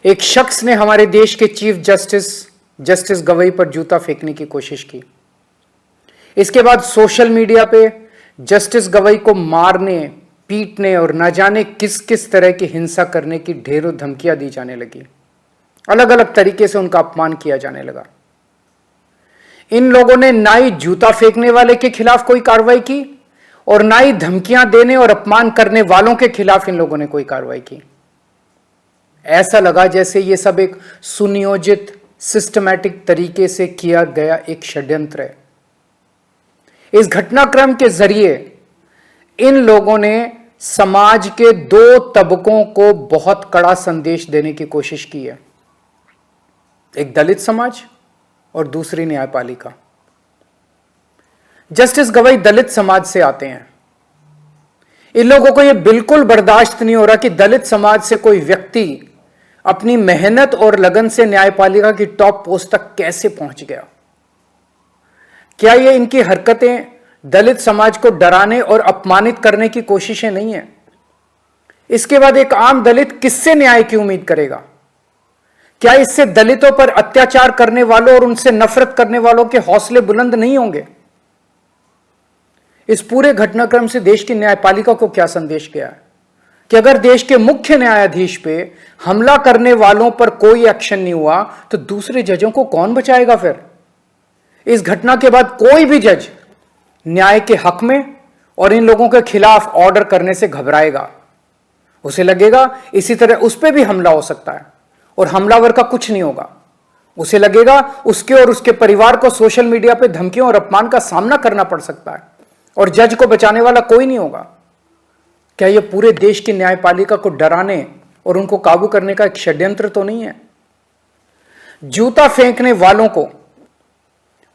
एक शख्स ने हमारे देश के चीफ जस्टिस गवई पर जूता फेंकने की कोशिश की। इसके बाद सोशल मीडिया पे जस्टिस गवई को मारने, पीटने और न जाने किस किस तरह की हिंसा करने की ढेरों धमकियां दी जाने लगी। अलग अलग तरीके से उनका अपमान किया जाने लगा। इन लोगों ने ना ही जूता फेंकने वाले के खिलाफ कोई कार्रवाई की और ना ही धमकियां देने और अपमान करने वालों के खिलाफ इन लोगों ने कोई कार्रवाई की। ऐसा लगा जैसे ये सब एक सुनियोजित, सिस्टमैटिक तरीके से किया गया एक षड्यंत्र है। इस घटनाक्रम के जरिए इन लोगों ने समाज के दो तबकों को बहुत कड़ा संदेश देने की कोशिश की है, एक दलित समाज और दूसरी न्यायपालिका। जस्टिस गवई दलित समाज से आते हैं। इन लोगों को यह बिल्कुल बर्दाश्त नहीं हो रहा कि दलित समाज से कोई व्यक्ति अपनी मेहनत और लगन से न्यायपालिका की टॉप पोस्ट तक कैसे पहुंच गया। क्या ये इनकी हरकतें दलित समाज को डराने और अपमानित करने की कोशिशें नहीं है? इसके बाद एक आम दलित किससे न्याय की उम्मीद करेगा? क्या इससे दलितों पर अत्याचार करने वालों और उनसे नफरत करने वालों के हौसले बुलंद नहीं होंगे? इस पूरे घटनाक्रम से देश की न्यायपालिका को क्या संदेश गया है कि अगर देश के मुख्य न्यायाधीश पे हमला करने वालों पर कोई एक्शन नहीं हुआ तो दूसरे जजों को कौन बचाएगा? फिर इस घटना के बाद कोई भी जज न्याय के हक में और इन लोगों के खिलाफ ऑर्डर करने से घबराएगा। उसे लगेगा इसी तरह उस पर भी हमला हो सकता है और हमलावर का कुछ नहीं होगा। उसे लगेगा उसके और उसके परिवार को सोशल मीडिया पे धमकियों और अपमान का सामना करना पड़ सकता है और जज को बचाने वाला कोई नहीं होगा। क्या यह पूरे देश की न्यायपालिका को डराने और उनको काबू करने का एक षड्यंत्र तो नहीं है? जूता फेंकने वालों को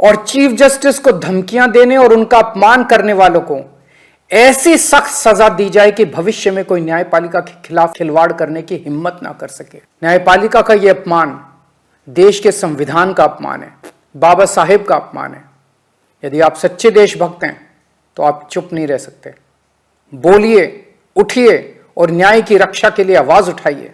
और चीफ जस्टिस को धमकियां देने और उनका अपमान करने वालों को ऐसी सख्त सजा दी जाए कि भविष्य में कोई न्यायपालिका के खिलाफ खिलवाड़ करने की हिम्मत ना कर सके। न्यायपालिका का यह अपमान देश के संविधान का अपमान है, बाबा साहेब का अपमान है। यदि आप सच्चे देशभक्त हैं तो आप चुप नहीं रह सकते। बोलिए, उठिए और न्याय की रक्षा के लिए आवाज उठाइए।